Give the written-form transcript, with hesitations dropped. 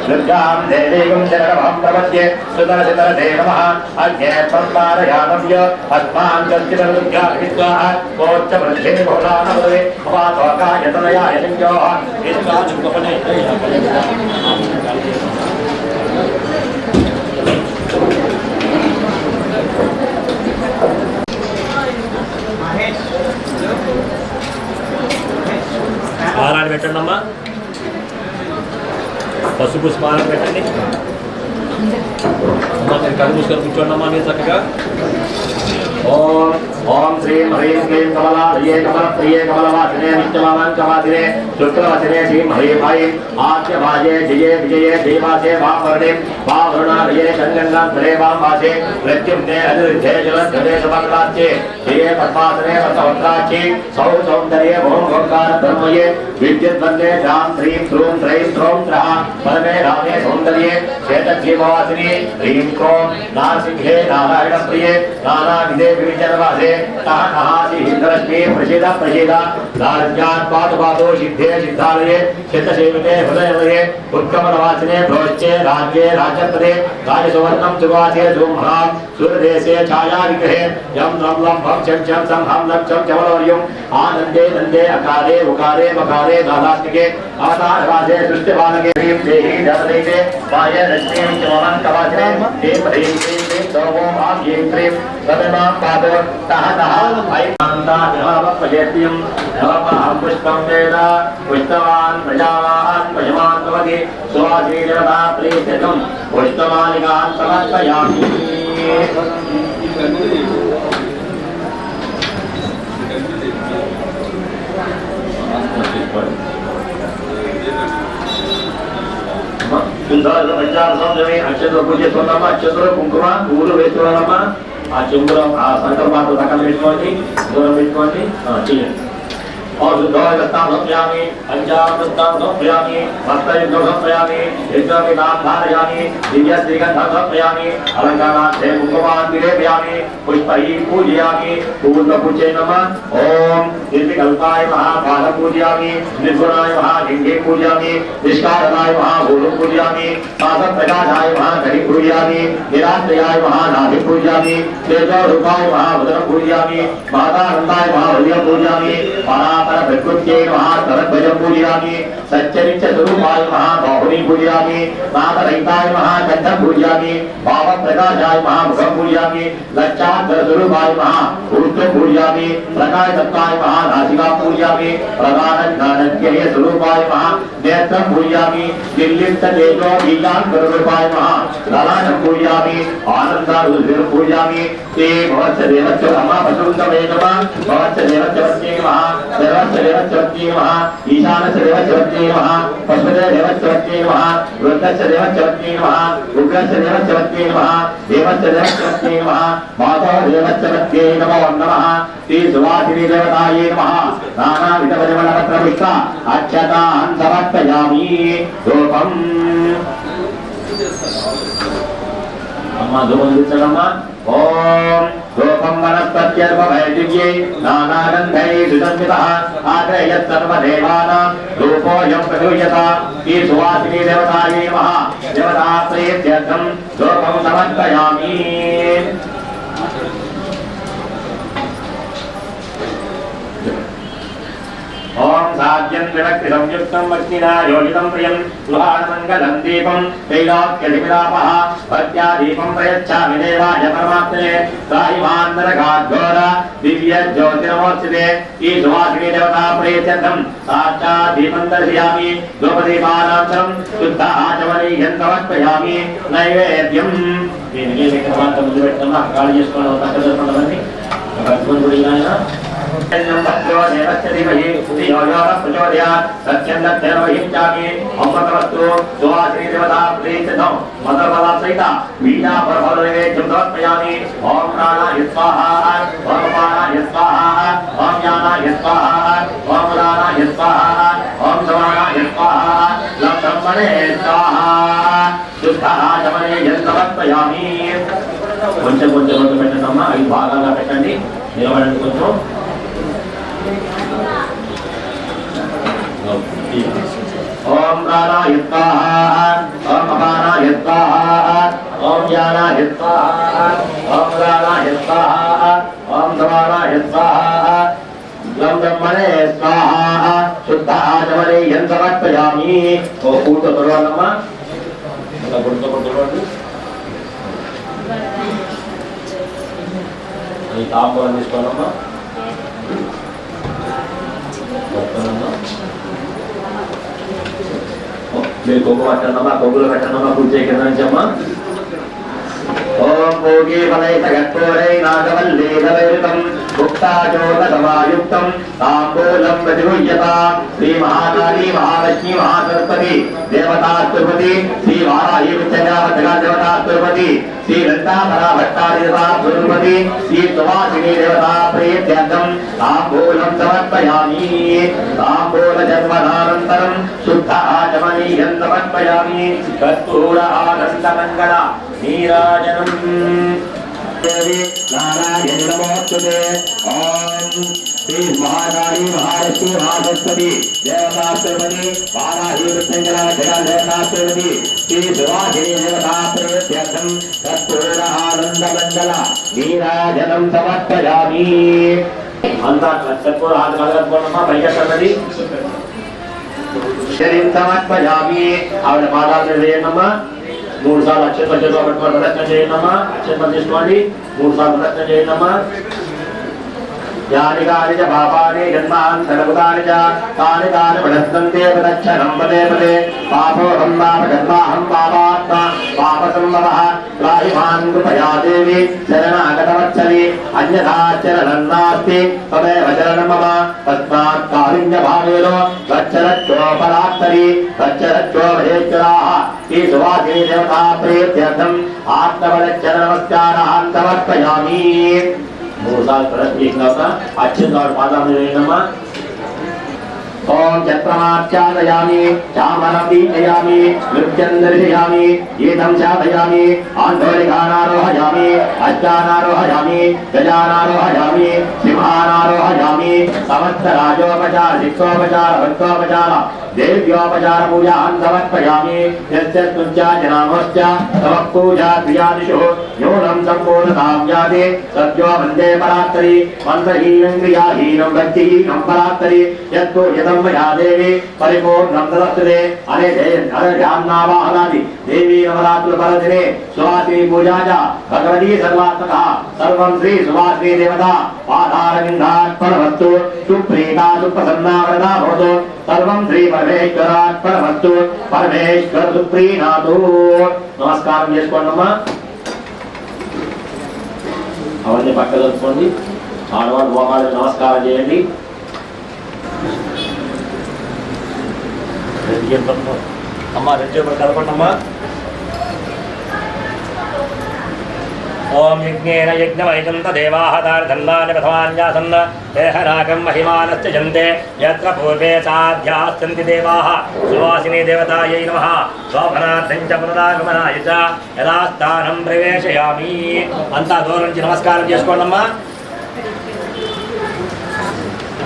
दुर्गां देवीं शरणमहं प्रपद्ये सुदर्शितरते नमः अग्ने संस्कारयानव्य अस्मान् चर्चितरुद्ध्याभिस्वाहा कोच्चवृद्धे बहुलानवदे अवातोकाय तनयाय लिङ्गोः इष्टानुगमने ఆరాడి పెట్టండి అమ్మా పసుపు స్మారకం పెట్టండి అమ్మా మీరు కళ్ళు మూసుకొని కూర్చోండి అమ్మా మీరు చక్కగా ఓం ఓం శ్రీం హ్రీం క్లీం కమలాలయే కమలప్రియే కమలవాసినే నిత్యమానంకవాసినే శుక్లవసినే శ్రీం హ్రీం ఐం ఆద్యవాజే జయే విజయే దేవాసే వామవర్ణే వావరుణాలయే గంగంగాంతరే వాంవాసే మృత్యుందే అనిరుద్ధే జలధ్వదే సమగ్రాచ్యే జయే పద్మాసనే వసవక్రాచ్యే సౌ సౌందర్యే ఓం ఓంకార బ్రహ్మయే విద్యుద్వందే శ్రాం శ్రీం శ్రూం శ్రైం శ్రౌం శ్రః పరమే రామే సౌందర్యే శ్వేతగ్రీవవాసిని హ్రీం క్రోం నారసింహే నారాయణ ప్రియే నానావిధే వివిచరవాసే तहासी हिंदरश्मी प्रसिदा प्रसिदा दार्ज्यात् पादपादो सिद्धे सिद्धालये चित्तसेविते हृदयमये उत्कमलवासिने भ्रोच्चे राज्ये राज्यपदे राजसुवर्णं सुवासे सुमहा सूर्यदेशे छायाविग्रहे यं नं लं भं चं चं सं हं लं चं चमलवर्यम् आनन्दे नन्दे अकारे उकारे मकारे दादात्मिके अवतारवासे सृष्टिबालके ह्रीं देहि धरदैते वाये रश्मीं चमलं कवासिने ह्रीं ह्रीं ह्रीं ह्रीं सर्वो मां ह्रीं ह्रीं तदेमां पादो तः तः ऐकान्ताभिभावपजेत्यं नवमहं पुष्पं वेद पुष्पवान् प्रजावान् पशुमान् भवति सुवासीदेवता प्रीत्यं पुष्पमालिकान् समर्पयामि అక్షర పూజ చేసుకున్నామా అక్షర కుంకుమ పువ్వులు వేసుకోవాలమ్మా ఆ చెంబులో ఆ సంకల్పాలు పక్కన పెట్టుకోండి దూరం పెట్టుకోండి చేయండి और शुद्धोदस्तां समर्पयामि पंचामृतां समर्पयामि भक्तयुक्तं समर्पयामि यज्ञोपवीतां धारयामि दिव्यश्रीगन्धं समर्पयामि अलङ्कारार्थे कुङ्कुमान् विलेपयामि पुष्पैः पूजयामि पूर्णपूज्ये नमः ॐ निर्विकल्पाय महापादं पूजयामि निर्गुणाय महालिङ्गे पूजयामि निष्कारणाय महाभूतं पूजयामि पादप्रकाशाय महाघटिं पूजयामि निराश्रयाय महानाभिं पूजयामि तेजोरूपाय महावदनं पूजयामि मातानन्दाय महाहृदयं पूजयामि प्रकृत्यै महातरध्वजं पूजयामि सच्चरित्र स्वरूपाय महाबाहुनी पूजयामि नादरहिताय महाकण्ठं पूजयामि भावप्रकाशाय महामुखं पूजयामि लक्षाधर स्वरूपाय महाभूतं पूजयामि प्रकाशतत्वाय महानासिकां पूजयामि प्रधानज्ञानज्ञेय स्वरूपाय महानेत्रं पूजयामि दिल्लिप्त तेजो बीजान्तरूपाय महाललाटं पूजयामि आनन्दारुधिरं पूजयामि ते भवत्स देवस्य महापशुन्दमे नमः भवत्स देवस्य वत्ये नमः देवस्य नमः ईशानस्य देवस्य नमः पशुपते देवस्य नमः रुद्रस्य देवस्य नमः उग्रस्य देवस्य नमः देवस्य देवस्य नमः माता देवस्य नमो नमः श्री सुवासिनी देवतायै नमः नानाविधपरिमलपत्रपुष्प अक्षतान् समर्पयामि धूपम् अम्मा धूपं दिच्छामः ओम रूपं वनस्पत्यर्पभैदिव्ये नानागन्धैः सुसंस्कृतः आग्रह्यत् सर्वदेवानां रूपोऽयं प्रसूयता श्री सुवासिनी देवतायै नमः देवता प्रीत्यर्थं रूपं समर्पयामि ओम साध्यं विभक्ति संयुक्तं भक्तिना योजितं प्रियं सुहानमङ्गलं दीपं तैलोक्यदिविलापः भक्त्या दीपं प्रयच्छामि देवाय परमात्मने त्राहिमान्नरघाद्घोर दिव्यज्योतिर्मोत्सिते ई सुवासिनी देवता प्रीत्यर्थं साक्षात् दीपं दर्शयामि धूपदीपानान्तरं शुद्ध आचमनीयं समर्पयामि नैवेद्यं దీనికి ఏకమాత్రం ముందు పెట్టామా కాళీ చేసుకోవడం పక్కన చేసుకోవడం భగవంతుడిగానా भक्तो देवस्य धीमहि धियो यो नः प्रचोदयात् सत्यं वहिंचामि अमृतवस्तु सुवासिनी देवता प्रीत्यर्थं मदफलसहिता वीणा परफलनैवेद्यं समर्पयामि ॐ प्राणाय स्वाहा ॐ अपानाय स्वाहा ॐ ज्ञानाय स्वाहा ॐ उदानाय स्वाहा ॐ समानाय स्वाहा लं ब्रह्मणे स्वाहा शुद्धाचमने समर्पयामि కొంచెం కొంచెం కొంచెం పెట్టండి అమ్మా 5 భాగాలుగా పెట్టండి నిలబడండి కొంచెం ఓం ప్రాణాయ స్వాహా ఓం అపానాయ స్వాహా ఓం జ్ఞానాయ స్వాహా ఓం ప్రాణాయ స్వాహా ఓం సమానాయ స్వాహా లం బ్రహ్మణే స్వాహా శుద్ధ ఆచమనీయం సమర్పయామి. ఓ పూట తొడవాలమ్మా, గుర్తు తొడవండి. ఈ తాంబూలం తీసుకోవాలమ్మా. మీరు కొవ్వు పట్టండమ్మా, కొవ్వులు పెట్టండమ్మా, పూజ కింద నుంచి అమ్మా. ఓం భోగి ఫలైత గట్టోరై నాగవల్లేదవైరుతం భుక్తాచోదమాయుక్తం తాంబూలం ప్రతిగృహ్యతాం. శ్రీ మహాకాళీ మహాలక్ష్మీ మహాసరస్వతి దేవతా తిరుపతి శ్రీ వారాహి విద్యా దేవతా తిరుపతి శ్రీ లలితాపరా భట్టాది దేవతా తిరుపతి శ్రీ సువాసిని దేవతా ప్రీత్యర్థం తాంబూలం సమర్పయామి. తాంబూల జన్మనానంతరం శుద్ధ ఆచమనీయం సమర్పయామి. కర్పూర ఆనందమంగళ నీరాజనం. దేవి నారాయణ నమోస్తుతే. ఓం శ్రీ మహాకాళీ మహాలక్ష్మీ మహాసరస్వతి దేవతా తిరుపతి వారాహి విద్యా దేవతా తిరుపతి శ్రీ సువాసిని దేవతా ప్రీత్యర్థం కర్పూర ఆనందమంగళ నీరాజనం సమర్పయామి. అంతా కర్పూర ఆనందమంగళ పైకెత్తన్నది శరీరం సమర్పయామి. ఆవిడ పాదాలు వేయనమ్మా. 3 సార్లు అక్షంతలు చేతిలో పెట్టుకోవాలి. ప్రదక్షిణ చేయండమ్మా. అక్షంతలు తీసుకోండి. 3 సార్లు ప్రదక్షిణ చేయండమ్మా. యాని కాని చ పాపాని జన్మాంతరభూతాని చ తాని తాని ప్రదక్షిణంతే ప్రదక్షిణం పదే పదే. పాపోహం పాప జన్మాహం పాపాత్మ పాప సంభవః త్రాహి మాం కృపయా దేవి శరణాగతవత్సలి అన్యథాచరణం నాస్తి తదేవ శరణం మమ. తస్మాత్ కారుణ్య భావేన గచ్చరచ్చోపరాత్తరి గచ్చరచ్చోభయేశ్వరాः శ్రీ సువాసిని దేవతా ప్రీత్యర్థం ఆత్మవదచ్చర నమస్కారాన్ సమర్పయామి. 3 సార్లు ప్రదక్షిణ అత్యంత పాదాలు వేయనమ్మా. ఓం చక్రమార్చాదయామి చామరపీచయామి నృత్యం దర్శయామి గీతం చాదయామి ఆందోళికానారోహయామి అష్టానారోహయామి గజానారోహయామి సింహానారోహయామి సమస్త రాజోపచార శిక్షోపచార భక్తోపచార దేవ్యోపచార పూజాన్ సమర్పయామి. యస్యత్తుజ్జాజనామోశ్చ తవ పూజా క్రియాదిషు న్యూనం సంపూర్ణతాం యాతి సత్యో వందే పరాత్తరి. మంత్రహీనం క్రియాహీనం భక్తిహీనం పరాత్తరి. యత్తో యా దేవి పరిపూర్ణం తదస్తుతే. అనేనావాహనాది దేవీ నవరాత్రుల పరదినే సువాసిని పూజా చ భగవతీ సర్వాత్మక సర్వం శ్రీ సువాసిని దేవత పాదారవిందార్పణమస్తు. సుప్రీతా సుప్రసన్నా వరదా భవతు. సర్వం శ్రీ పరమేశ్వరార్పణమస్తు. పరమేశ్వర సుప్రీనాథు. నమస్కారం చేసుకోండమ్మా. అవన్నీ పక్క జరుపుకోండి. ఆడవాళ్ళు మోకాళ్ళకి నమస్కారం చేయండి. అమ్మా 2 చేతులు కలపండమ్మా. ఓం యజ్ఞేన యజ్ఞమైజంత దేవాః తార్ధన్నాని ప్రథమాన్యాసన్న దేహనాకం మహిమానశ్చ జంతే యత్ర పూర్వే సాధ్యాస్సంతి దేవాః సువాసిని దేవతాయై నమః. శోభనార్థం చ పునరాగమనాయ చ యథాస్థానం ప్రవేశయామి. అంతా దూరం నుంచి నమస్కారం చేసుకోండమ్మా.